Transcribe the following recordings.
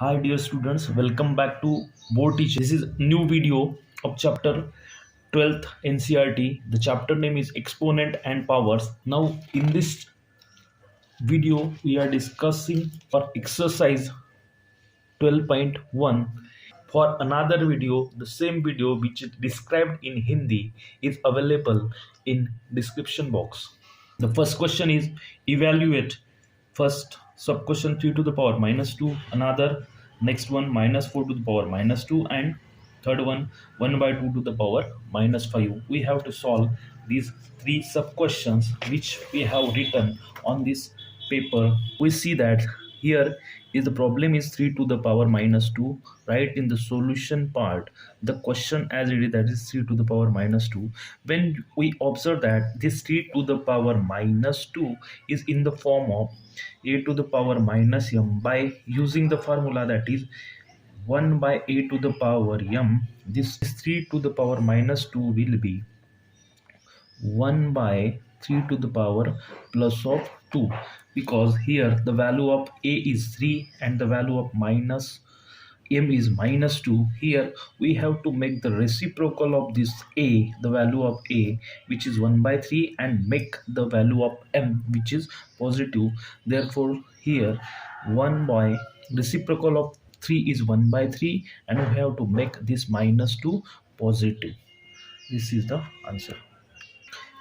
Hi dear students, welcome back to Board Teacher. This is new video of chapter 12th NCRT. The chapter name is Exponent and Powers. Now in this video we are discussing for exercise 12.1. For another video, the same video which is described in Hindi is available in description box. The first question is evaluate first sub question 3 to the power minus 2, another next one minus 4 to the power minus 2, and third one 1 by 2 to the power minus 5. We have to solve these three sub questions which we have written on this paper. We see that here is the problem is 3 to the power minus 2. Right in the solution part the question as it is, that is 3 to the power minus 2. When we observe that this 3 to the power minus 2 is in the form of a to the power minus m, by using the formula that is 1 by a to the power m, this 3 to the power minus 2 will be 1 by 3 to the power plus of 2, because here the value of a is 3 and the value of minus m is minus 2. Here we have to make the reciprocal of this a, the value of a, which is 1 by 3, and make the value of m, which is positive. Therefore here 1 by reciprocal of 3 is 1 by 3, and we have to make this minus 2 positive. This is the answer.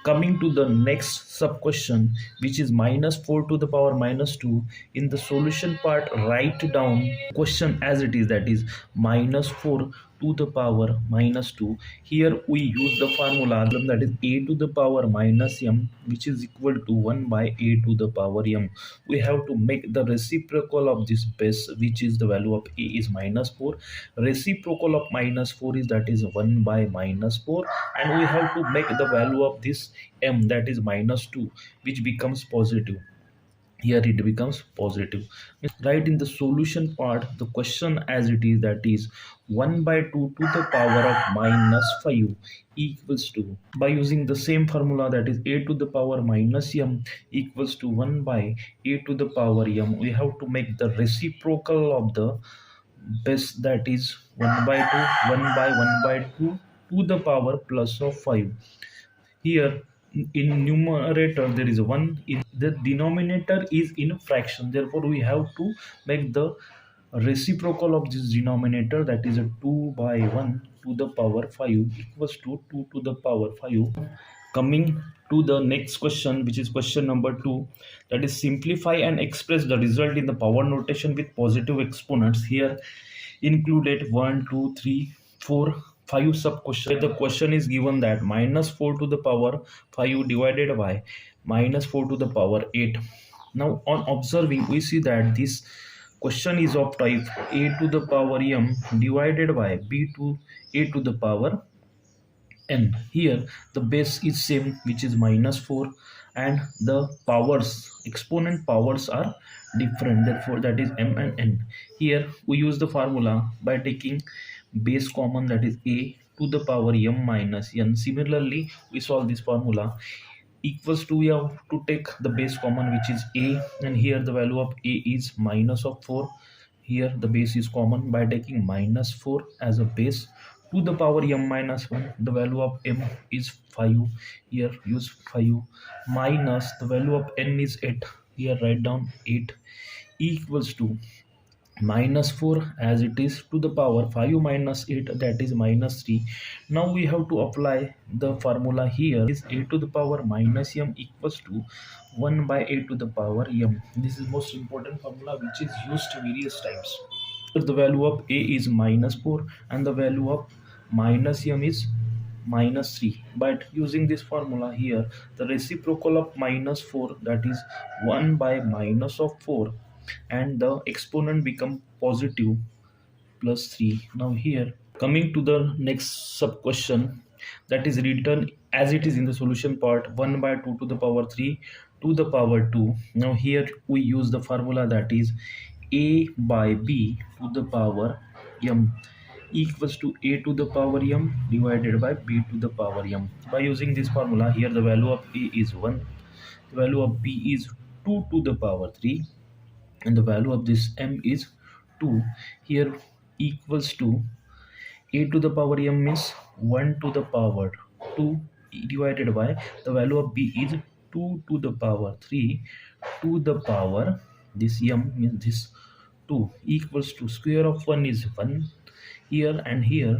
Coming to the next sub question, which is minus 4 to the power minus 2. In the solution part, write down question as it is, that is minus 4 to the power minus 2. Here we use the formula that is a to the power minus m, which is equal to 1 by a to the power m. We have to make the reciprocal of this base, which is the value of a is minus 4. Reciprocal of minus 4 is, that is 1 by minus 4, and we have to make the value of this m, that is minus 2, which becomes positive. Here it becomes positive. Right in the solution part the question as it is, that is 1 by 2 to the power of minus 5 equals to, by using the same formula, that is a to the power minus m equals to 1 by a to the power m. We have to make the reciprocal of the base, that is 1 by 2, 1 by 1 by 2 to the power plus of 5. Here in numerator there is 1, in the denominator is in fraction, therefore we have to make the reciprocal of this denominator, that is a 2 by 1 to the power 5 equals to 2 to the power 5. Coming to the next question, which is question number 2, that is simplify and express the result in the power notation with positive exponents. Here included 1 2 3 4 5 sub question. The question is given that minus 4 to the power 5 divided by minus 4 to the power 8. Now on observing we see that this question is of type a to the power m divided by b to a to the power n. Here the base is same, which is minus 4, and the powers, exponent powers are different, therefore that is m and n. Here we use the formula by taking base common, that is a to the power m minus n. Similarly we solve this formula equals to, we have to take the base common, which is a, and here the value of a is minus of 4. Here the base is common, by taking minus 4 as a base to the power m minus 1. The value of m is 5, here use 5, minus the value of n is 8, here write down 8, equals to minus 4 as it is to the power 5 minus 8, that is minus 3. Now we have to apply the formula. Here is a to the power minus m equals to 1 by a to the power m. This is most important formula which is used various times. The value of a is minus 4 and the value of minus m is minus 3. But using this formula, here the reciprocal of minus 4, that is 1 by minus of 4, and the exponent become positive plus 3. Now here coming to the next sub question, that is written as it is in the solution part, 1 by 2 to the power 3 to the power 2. Now here we use the formula, that is a by b to the power m equals to a to the power m divided by b to the power m. By using this formula, here the value of a is 1, the value of b is 2 to the power 3, and the value of this m is 2 here equals to a to the power m means 1 to the power 2 divided by the value of b is 2 to the power 3 to the power this m means this 2 equals to square of 1 is 1 here and here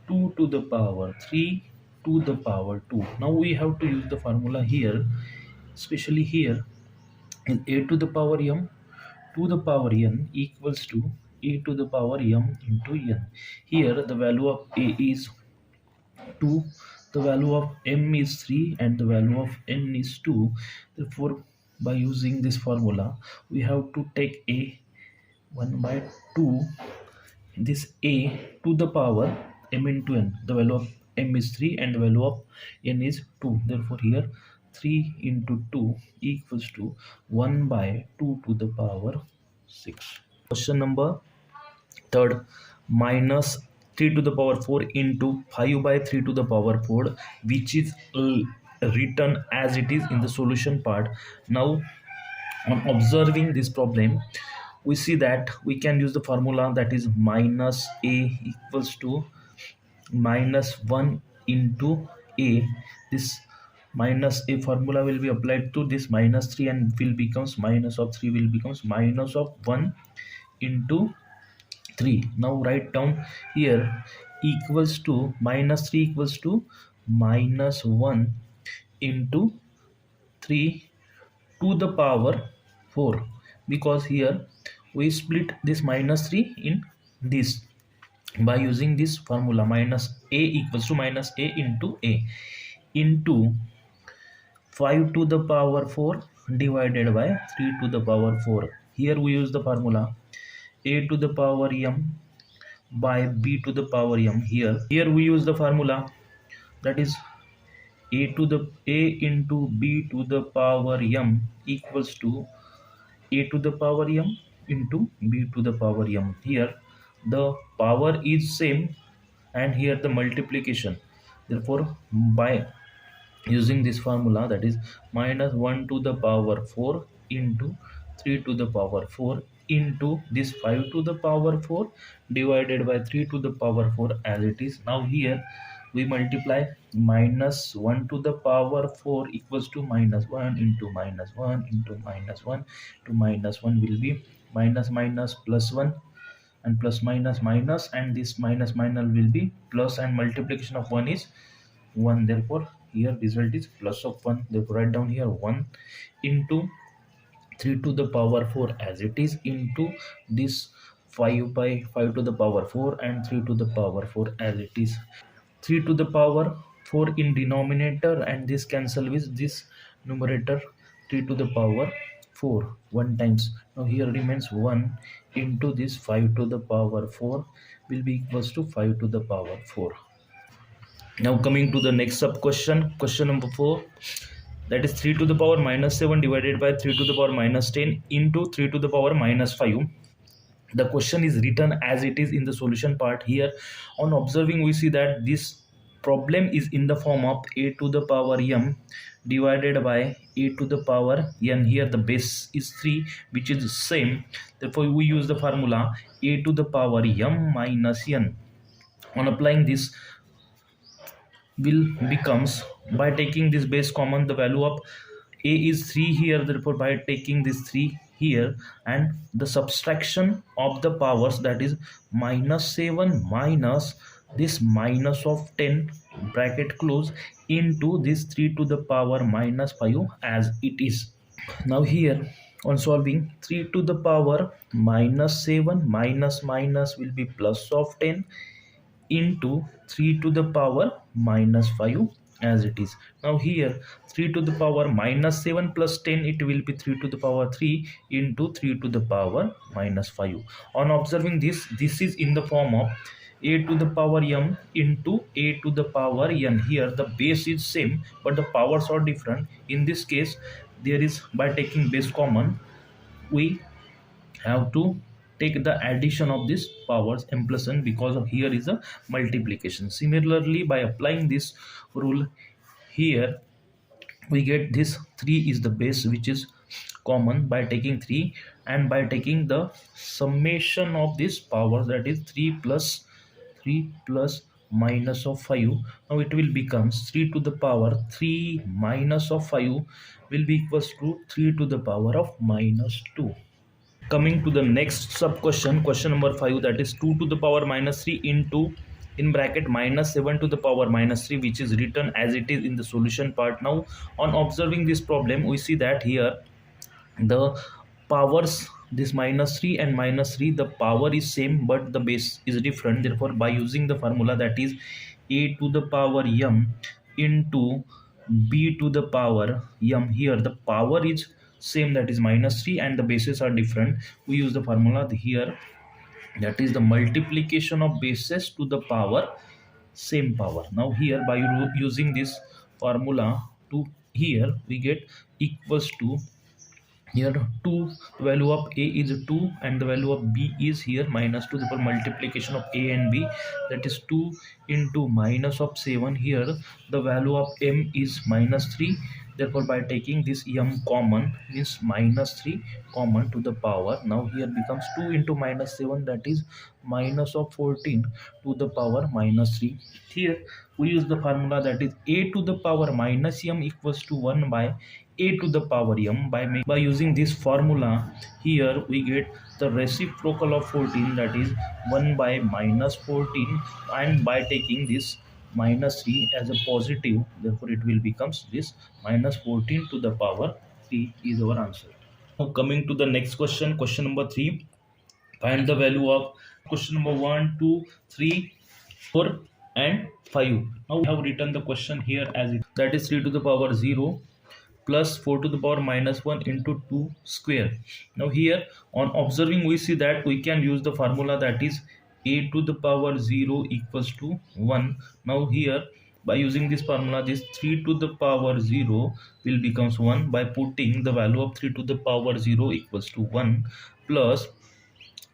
2 to the power 3 to the power 2. Now we have to use the formula here, especially here in a to the power m to the power n equals to a to the power m into n. Here the value of a is 2, the value of m is 3 and the value of n is 2. Therefore by using this formula we have to take a 1 by 2, this a to the power m into n, the value of m is 3 and the value of n is 2. Therefore here 3 into 2 equals to 1 by 2 to the power 6. Question number third, minus 3 to the power 4 into 5 by 3 to the power 4, which is written as it is in the solution part. Now on observing this problem we see that we can use the formula that is minus a equals to minus 1 into a. This minus a formula will be applied to this minus 3 and will becomes minus of 3 will becomes minus of 1 into 3. Now write down here equals to minus 3 equals to minus 1 into 3 to the power 4, because here we split this minus 3 in this by using this formula minus a equals to minus a into 5 to the power 4 divided by 3 to the power 4. Here we use the formula a to the power m by b to the power m. Here we use the formula that is a into b to the power m equals to a to the power m into b to the power m. Here the power is same and here the multiplication. Therefore by using this formula that is minus 1 to the power 4 into 3 to the power 4 into this 5 to the power 4 divided by 3 to the power 4 as it is. Now here we multiply minus 1 to the power 4 equals to minus 1 into minus 1 into minus 1 to minus 1 will be minus minus plus 1 and plus minus minus, and this minus minus will be plus, and multiplication of 1 is 1. Therefore here result is plus of 1. Therefore write down here 1 into 3 to the power 4 as it is into this 5 by 5 to the power 4 and 3 to the power 4 as it is. 3 to the power 4 in denominator and this cancel with this numerator 3 to the power 4 1 times. Now here remains 1 into this 5 to the power 4 will be equals to 5 to the power 4. Now coming to the next sub question, question number 4, that is 3 to the power minus 7 divided by 3 to the power minus 10 into 3 to the power minus 5. The question is written as it is in the solution part. Here on observing we see that this problem is in the form of a to the power m divided by a to the power n. Here the base is 3 which is same. Therefore we use the formula a to the power m minus n. On applying this will becomes, by taking this base common, the value of a is 3 here. Therefore by taking this 3 here and the subtraction of the powers, that is minus 7 minus this minus of 10 bracket close into this 3 to the power minus 5 as it is. Now here on solving 3 to the power minus 7 minus minus will be plus of 10 into 3 to the power minus 5 as it is. Now here 3 to the power minus 7 plus 10, it will be 3 to the power 3 into 3 to the power minus 5. On observing this is in the form of a to the power m into a to the power n. Here the base is same but the powers are different. In this case there is, by taking base common, we have to take the addition of this powers m plus n, because of here is a multiplication. Similarly by applying this rule here we get this 3 is the base which is common by taking 3 and by taking the summation of this power, that is 3 plus minus of 5. Now it will becomes 3 to the power 3 minus of 5 will be equals to 3 to the power of minus 2. Coming to the next sub question, question number 5, that is 2 to the power minus 3 into in bracket minus 7 to the power minus 3, which is written as it is in the solution part. Now on observing this problem, we see that here the powers, this minus 3 and minus 3, the power is same but the base is different. Therefore by using the formula, that is a to the power m into b to the power m, here the power is same, that is minus 3, and the bases are different. We use the formula here, that is the multiplication of bases to the power same power. Now here by using this formula, to here we get equals to, here 2, value of a is 2 and the value of b is here minus 2, therefore multiplication of a and b, that is 2 into minus of 7. Here the value of m is minus 3, therefore by taking this m common, means minus 3 common to the power. Now here becomes 2 into minus 7, that is minus of 14 to the power minus 3. Here we use the formula, that is a to the power minus m equals to 1 by a to the power m. By using this formula, here we get the reciprocal of 14, that is 1 by minus 14, and by taking this minus 3 as a positive, therefore it will becomes this minus 14 to the power 3 is our answer. Now coming to the next question, question number 3, find the value of question number 1, 2, 3, 4 and 5. Now we have written the question here as it, that is 3 to the power 0 plus 4 to the power minus 1 into 2 square. Now here on observing, we see that we can use the formula, that is a to the power 0 equals to 1. Now here by using this formula, this 3 to the power 0 will becomes 1 by putting the value of 3 to the power 0 equals to 1 plus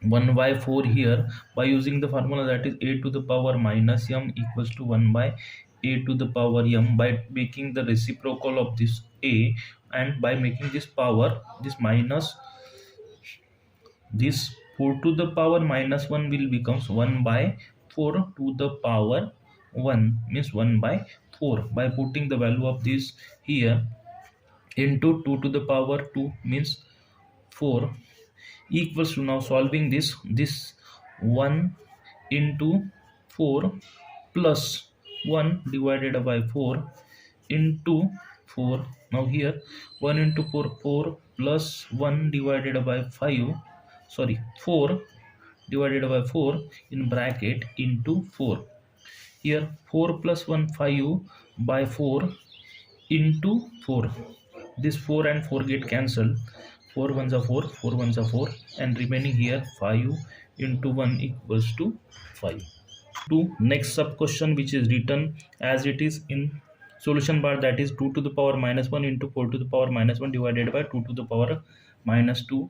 1 by 4 here by using the formula, that is a to the power minus m equals to 1 by a to the power m, by making the reciprocal of this a and by making this power, this minus, this 4 to the power minus 1 will becomes 1 by 4 to the power 1, means 1 by 4 by putting the value of this here into 2 to the power 2 means 4 equals to, now solving this 1 into 4 plus 1 divided by 4 into 4. Now here 1 into 4, 4 plus 1 divided by 5, sorry 4 divided by 4 in bracket into 4. Here 4 plus 1 5 by 4 into 4. This 4 and 4 get cancelled, 4 ones are 4, 4 ones are 4, and remaining here 5 into 1 equals to 5. To next sub question, which is written as it is in solution bar, that is 2 to the power minus 1 into 4 to the power minus 1 divided by 2 to the power minus 2.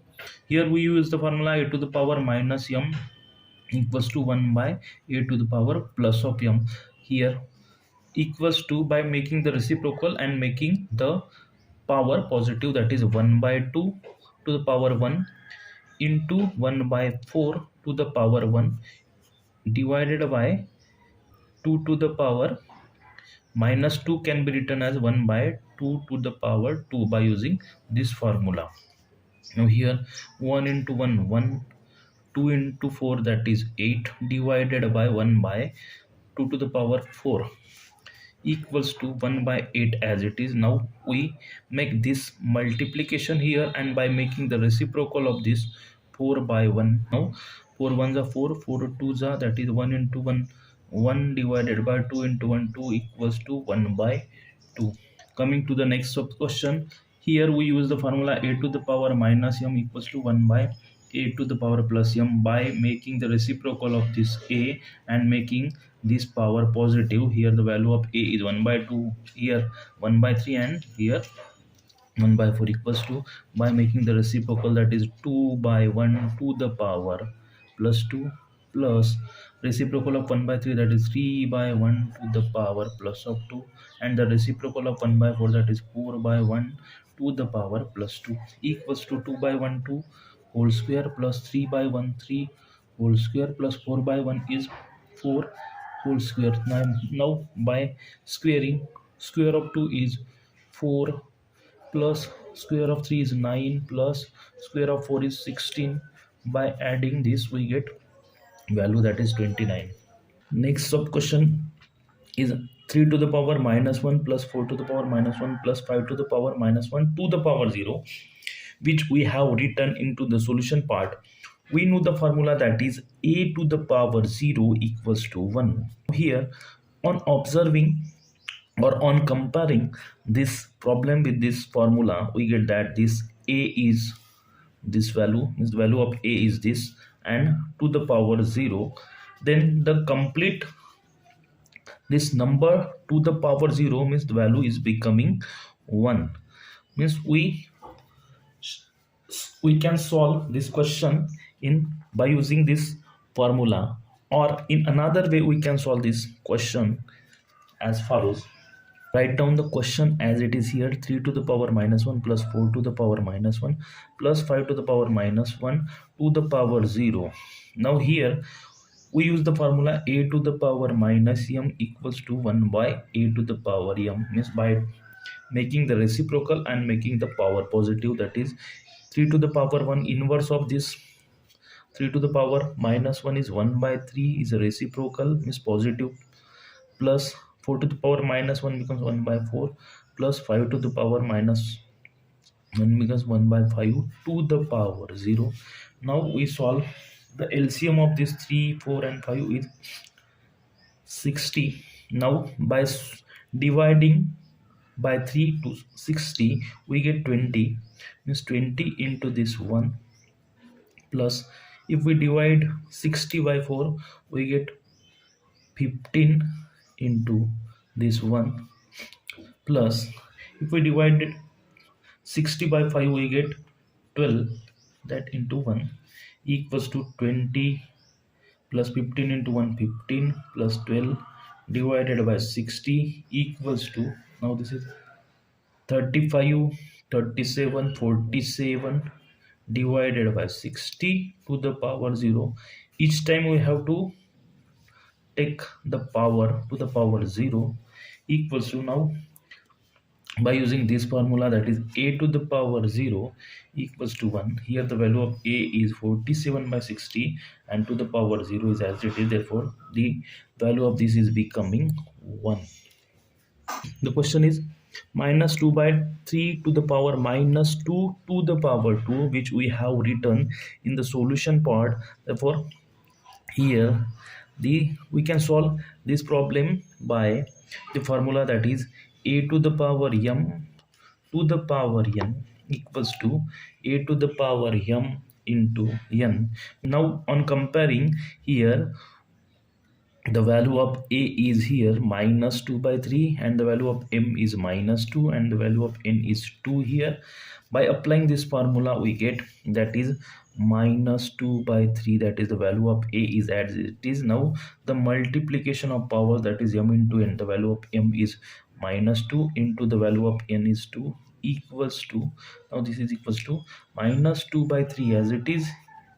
Here we use the formula a to the power minus m equals to 1 by a to the power plus of m. Here equals to, by making the reciprocal and making the power positive, that is 1 by 2 to the power 1 into 1 by 4 to the power 1 divided by 2 to the power minus 2 can be written as 1 by 2 to the power 2 by using this formula. Now here 1 into 1 1, 2 into 4, that is 8 divided by 1 by 2 to the power 4 equals to 1 by 8 as it is. Now we make this multiplication here and by making the reciprocal of this 4 by 1. Now 4 ones are 4, 4 twos are, that is 1 into 1 1 divided by 2 into 1 2 equals to 1 by 2. Coming to the next sub question, here we use the formula a to the power minus m equals to 1 by a to the power plus m by making the reciprocal of this a and making this power positive. Here the value of a is 1 by 2, here 1 by 3, and here 1 by 4 equals to, by making the reciprocal, that is 2 by 1 to the power plus 2 plus reciprocal of 1 by 3, that is 3 by 1 to the power plus of 2, and the reciprocal of 1 by 4, that is 4 by 1 to the power plus 2 equals to 2 by 1 2 whole square plus 3 by 1 3 whole square plus 4 by 1 is 4 whole square. Now by squaring, square of 2 is 4 plus square of 3 is 9 plus square of 4 is 16. By adding this we get value that is 29. Next sub question is 3 to the power minus 1 plus 4 to the power minus 1 plus 5 to the power minus 1 to the power 0, which we have written into the solution part. We know the formula that is a to the power 0 equals to 1. Here, on observing or on comparing this problem with this formula, we get that this a is this value, means the value of a is this, and to the power 0, then the complete this number to the power 0 means the value is becoming 1. Means we can solve this question in by using this formula, or in another way we can solve this question as follows. Write down the question as it is here: 3 to the power minus 1 plus 4 to the power minus 1 plus 5 to the power minus 1 to the power 0. Now here we use the formula a to the power minus m equals to 1 by a to the power m, means by making the reciprocal and making the power positive, that is 3 to the power 1 inverse of this 3 to the power minus 1 is 1 by 3 is a reciprocal, means positive, plus 4 to the power minus 1 becomes 1 by 4 plus 5 to the power minus 1 becomes 1 by 5 to the power 0. Now we solve the LCM of this 3 4 and 5 is 60. Now by dividing by 3 to 60 we get 20, means 20 into this 1, plus if we divide 60 by 4 we get 15 into this 1, plus if we divide it 60 by 5 we get 12, that into 1 equals to 20 plus 15 into 1 15 plus 12 divided by 60 equals to, now this is 35 37 47 divided by 60 to the power 0. Each time we have to take the power to the power 0 equals to, now by using this formula that is a to the power 0 equals to 1. Here the value of a is 47 by 60 and to the power 0 is as it is, therefore the value of this is becoming 1. The question is minus 2 by 3 to the power minus 2 to the power 2, which we have written in the solution part. Therefore here we can solve this problem by the formula that is a to the power m to the power n equals to a to the power m into n. Now on comparing here, the value of a is here minus 2 by 3 and the value of m is minus 2 and the value of n is 2 here. By applying this formula we get that is minus 2 by 3, that is the value of a is as it is. Now the multiplication of powers, that is m into n, the value of m is minus 2 into the value of n is 2 equals to, now this is equals to minus 2 by 3 as it is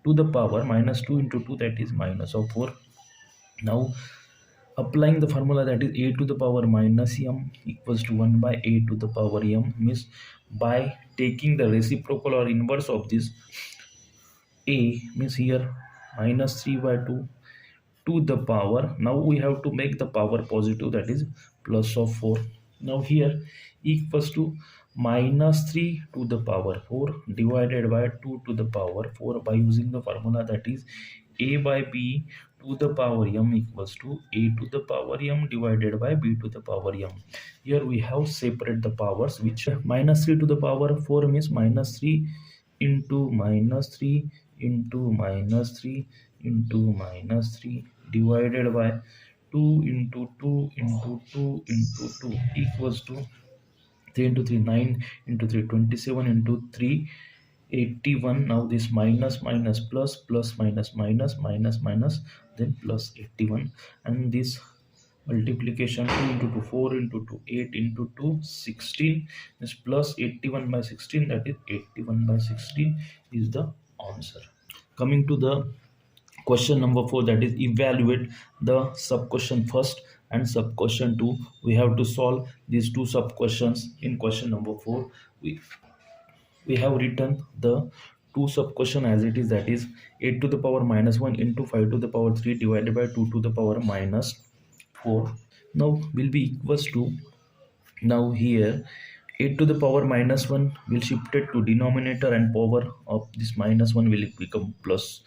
to the power minus 2 into 2, that is minus of 4. Now applying the formula that is a to the power minus m equals to 1 by a to the power m, means by taking the reciprocal or inverse of this a, means here minus 3 by 2 to the power, now we have to make the power positive, that is plus of 4. Now here equals to minus 3 to the power 4 divided by 2 to the power 4 by using the formula that is a by b to the power m equals to a to the power m divided by b to the power m. Here we have separate the powers, which minus 3 to the power 4 means minus 3 into minus 3 into minus 3 into minus 3 divided by 2 into 2 into 2 into 2 equals to 3 into 3 9 into 3 27 into 3 81. Now this minus minus plus plus minus minus minus minus then plus 81, and this multiplication 2 into 2 4 into 2 8 into 2 16 is plus 81 by 16, that is 81 by 16 is the answer. Coming to the question number 4, that is evaluate the sub question first and sub question 2. We have to solve these two sub questions. In question number 4, we have written the two sub question as it is, that is 8 to the power minus 1 into 5 to the power 3 divided by 2 to the power minus 4. Now will be equals to, now here 8 to the power minus 1 will shift it to denominator and power of this minus 1 will become plus,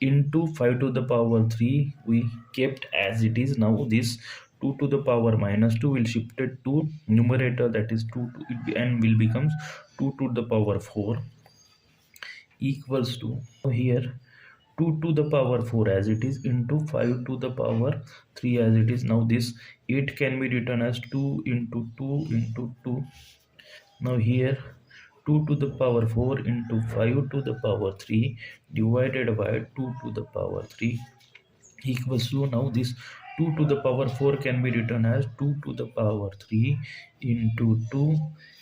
into 5 to the power 3 we kept as it is. Now this 2 to the power minus 2 will shift it to numerator, that is 2 to it, and will becomes 2 to the power 4 equals to, here 2 to the power 4 as it is into 5 to the power 3 as it is. Now this 8 can be written as 2 into 2 into 2. Now here 2 to the power 4 into 5 to the power 3 divided by 2 to the power 3 equals to, now this 2 to the power 4 can be written as 2 to the power 3 into 2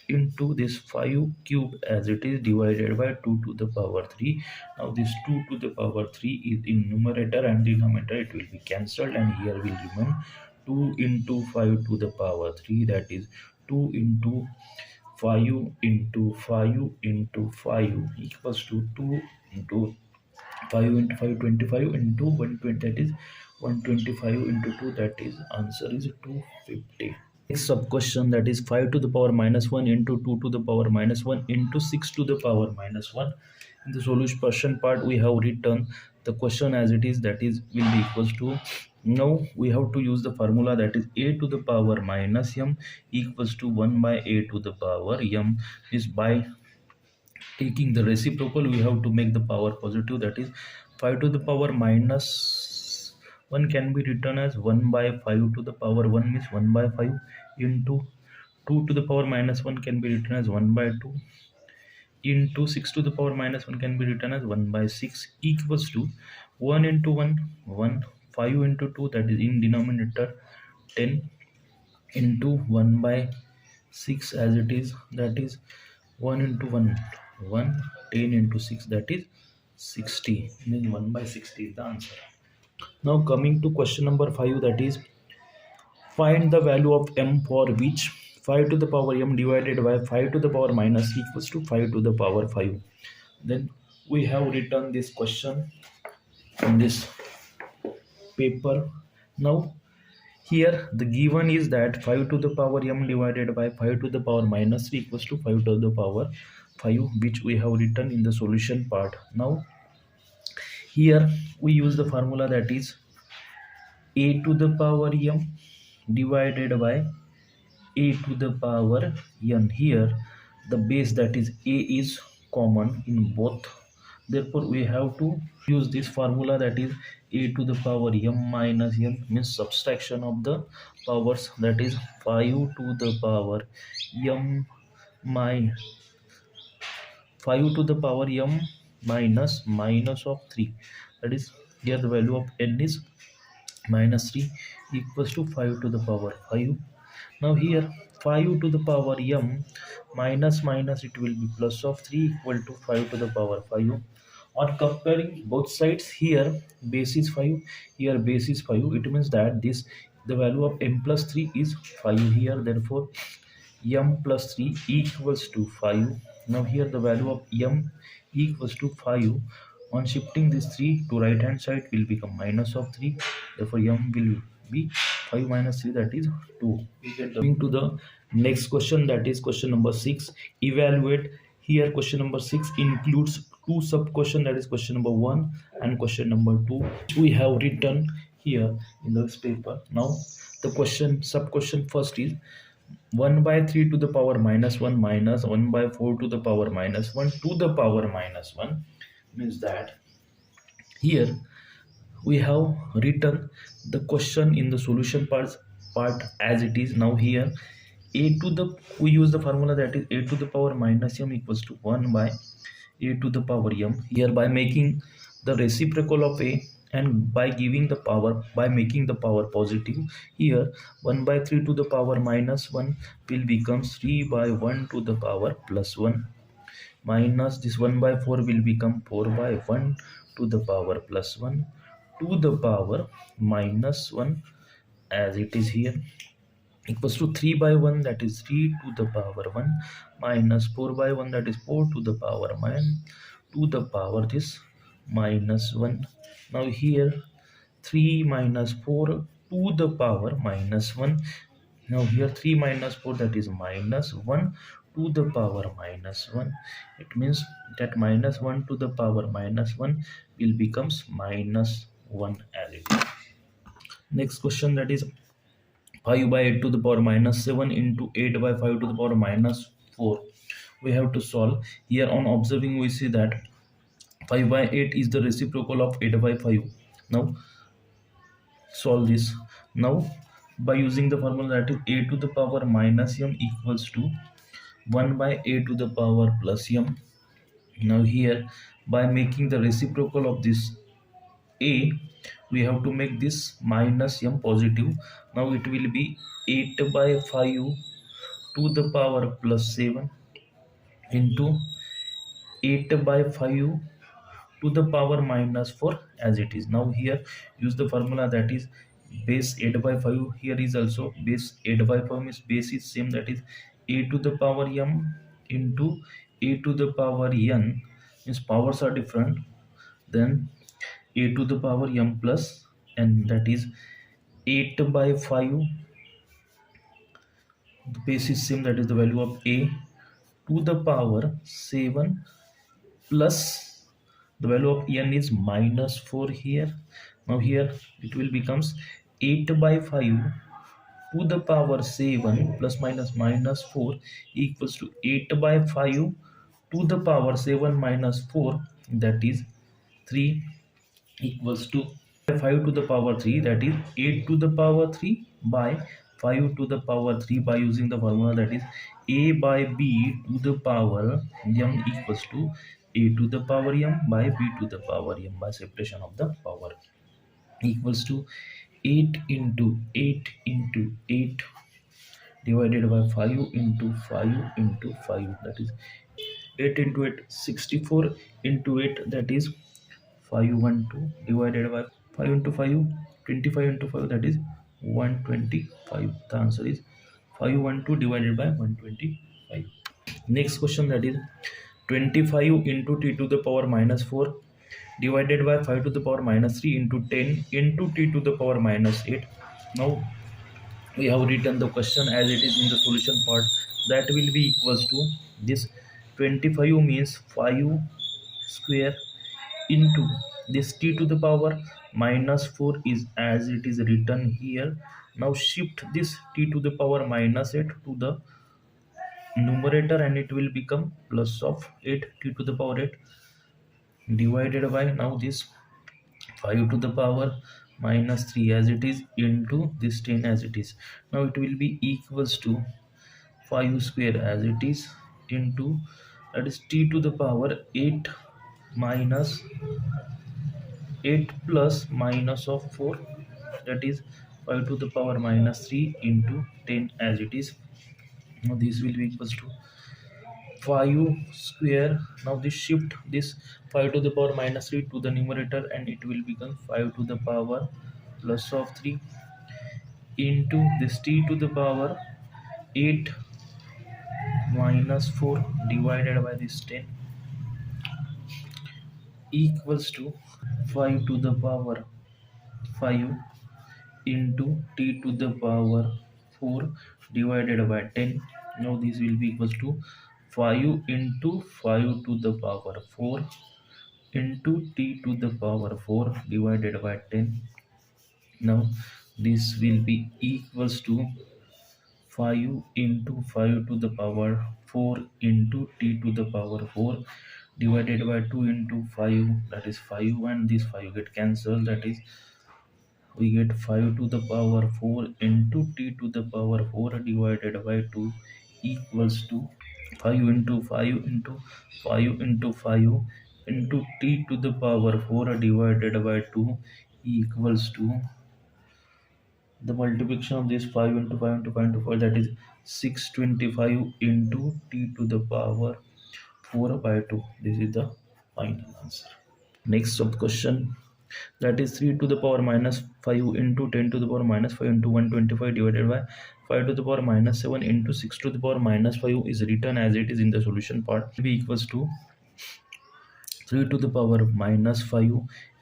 into this 5 cube as it is divided by 2 to the power 3. Now this 2 to the power 3 is in numerator and denominator, it will be cancelled, and here will remain 2 into 5 to the power 3, that is 2 into 5 into 5 into 5 equals to 2 into 5 into 5 25 into 120, that is 125 into 2, that is answer is 250. Next sub question, that is 5 to the power minus 1 into 2 to the power minus 1 into 6 to the power minus 1. In the solution part we have written the question as it is, that is will be equals to, now we have to use the formula, that is a to the power minus m equals to 1 by a to the power m. Is by taking the reciprocal we have to make the power positive, that is 5 to the power minus 1 can be written as 1 by 5 to the power 1 means 1 by 5 into 2 to the power minus 1 can be written as 1 by 2 into 6 to the power minus 1 can be written as 1 by 6 equals to 1 into 1 1 5 into 2, that is in denominator 10 into 1 by 6 as it is, that is 1 into 1 1 10 into 6, that is 60, means 1 by 60 is the answer. Now coming to question number 5, that is find the value of m for which 5 to the power m divided by 5 to the power minus equals to 5 to the power 5. Then we have written this question in this paper. Now here the given is that 5 to the power m divided by 5 to the power minus 3 equals to 5 to the power 5, which we have written in the solution part. Now here we use the formula, that is a to the power m divided by a to the power n. Here the base, that is a, is common in both, therefore we have to use this formula, that is a to the power m minus n, means subtraction of the powers, that is 5 to the power m my 5 to the power m minus of 3, that is here the value of n is minus 3 equals to 5 to the power 5. Now here 5 to the power m minus it will be plus of 3 equal to 5 to the power 5. On comparing both sides, here base is 5, here base is 5, it means that this the value of m plus 3 is 5 here, therefore m plus 3 equals to 5. Now here the value of m equals to 5. On shifting this 3 to right hand side will become minus of 3, therefore m will be 5 minus 3, that is 2. Coming to the next question, that is question number 6, evaluate. Here question number 6 includes two sub question, that is question number 1 and question number 2, which we have written here in this paper. Now the question sub question first is 1 by 3 to the power minus 1 minus 1 by 4 to the power minus 1 to the power minus 1, means that here we have written the question in the solution part as it is. Now here a to the, we use the formula, that is a to the power minus m equals to 1 by a to the power m. Here by making the reciprocal of a, and by giving the power, by making the power positive, here 1 by 3 to the power minus 1 will become 3 by 1 to the power plus 1, minus this 1 by 4 will become 4 by 1 to the power plus 1 to the power minus 1, as it is here, equals to 3 by 1, that is 3 to the power 1, minus 4 by 1, that is 4 to the power 1 to the power this minus 1. Now here 3 minus 4 to the power minus 1. Now here 3 minus 4, that is minus 1 to the power minus 1. It means that minus 1 to the power minus 1 will becomes minus 1 as it is. Next question, that is 5 by 8 to the power minus 7 into 8 by 5 to the power minus 4. We have to solve. Here on observing we see that 5 by 8 is the reciprocal of 8 by 5. Now solve this. Now by using the formula, that is a to the power minus m equals to 1 by a to the power plus m. Now here by making the reciprocal of this a, we have to make this minus m positive. Now it will be 8 by 5 to the power plus 7 into 8 by 5 to the power minus 4, as it is. Now here use the formula, that is base 8 by 5. Here is also base 8 by 5 means base is same, that is a to the power m into a to the power n, means powers are different, then a to the power m plus n, that is 8 by 5, the base is same, that is the value of a to the power 7 plus the value of n is minus 4 here. Now here it will becomes 8 by 5 to the power 7 plus minus minus 4 equals to 8 by 5 to the power 7 minus 4, that is 3, equals to 5 to the power 3, that is 8 to the power 3 by 5 to the power 3, by using the formula, that is a by b to the power m equals to a to the power m by b to the power m, by separation of the power, equals to 8 into 8 into 8 divided by 5 into 5 into 5, that is 8 into 8 64 into 8, that is 512 divided by 5 into 5 25 into 5, that is 125. The answer is 512 divided by 125. Next question, that is 25 into t to the power minus 4 divided by 5 to the power minus 3 into 10 into t to the power minus 8. Now we have written the question as it is in the solution part, that will be equals to this 25 means 5 square into this t to the power minus 4 is as it is written here. Now shift this t to the power minus 8 to the numerator and it will become plus of 8 t to the power 8 divided by now this 5 to the power minus 3 as it is into this 10 as it is. Now it will be equals to 5 square as it is into, that is t to the power 8 minus 8 plus minus of 4, that is 5 to the power minus 3 into 10 as it is. Now this will be equals to 5 square. Now this shift this 5 to the power minus 3 to the numerator and it will become 5 to the power plus of 3 into this t to the power 8 minus 4 divided by this 10 equals to 5 to the power 5 into t to the power 4 divided by 10. Now this will be equals to 5 into 5 to the power 4 into t to the power 4 divided by 10. Now this will be equals to 5 into 5 to the power 4 into t to the power 4 divided by 2 into 5, that is 5, and this 5 get cancelled, that is we get 5 to the power 4 into t to the power 4 divided by 2 equals to 5 into 5 into 5 into 5 into t to the power 4 divided by 2 equals to the multiplication of this 5 into 5 into 5 into 5, that is 625 into t to the power 4 by 2. This is the final answer. Next sub question, that is 3 to the power minus 5 into 10 to the power minus 5 into 125 divided by 5 to the power minus 7 into 6 to the power minus 5 is written as it is in the solution part. Will be equals to 3 to the power minus 5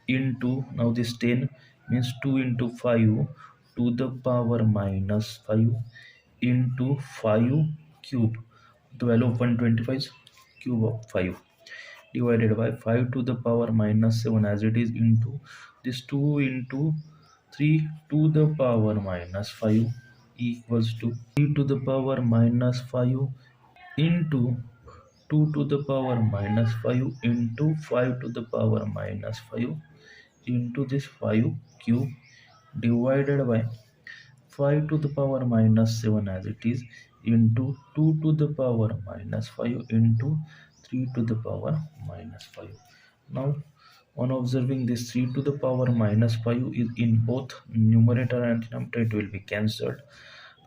into, now this 10 means 2 into 5 to the power minus 5 into 5 cube, the value of 125 is cube of 5, divided by 5 to the power minus 7 as it is into this 2 into 3 to the power minus 5 equals to 3 to the power minus 5 into 2 to the power minus 5 into 5 to the power minus 5 into this 5 cube, divided by 5 to the power minus 7 as it is into 2 to the power minus 5 into 3 to the power minus 5. Now on observing this, 3 to the power minus 5 is in both numerator and denominator, it will be cancelled.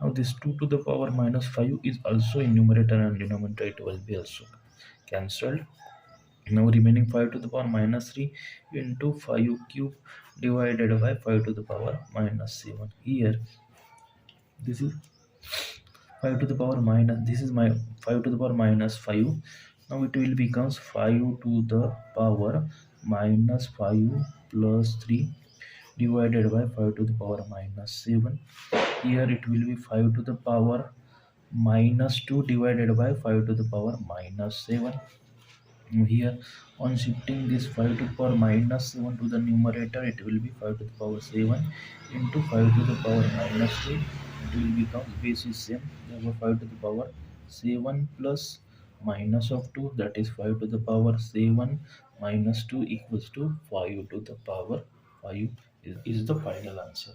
Now this 2 to the power minus 5 is also in numerator and denominator, it will be also cancelled. Now remaining 5 to the power minus 3 into 5 cube divided by 5 to the power minus 7. Here this is 5 to the power minus, this is my 5 to the power minus 5. Now it will becomes 5 to the power minus 5 plus 3 divided by 5 to the power minus 7. Here it will be 5 to the power minus 2 divided by 5 to the power minus 7. Here on shifting this 5 to the power minus 7 to the numerator, it will be 5 to the power 7 into 5 to the power minus 2. It will become base is same, therefore 5 to the power 7 plus minus of 2, that is 5 to the power 7 minus 2 equals to 5 to the power 5 is the final answer.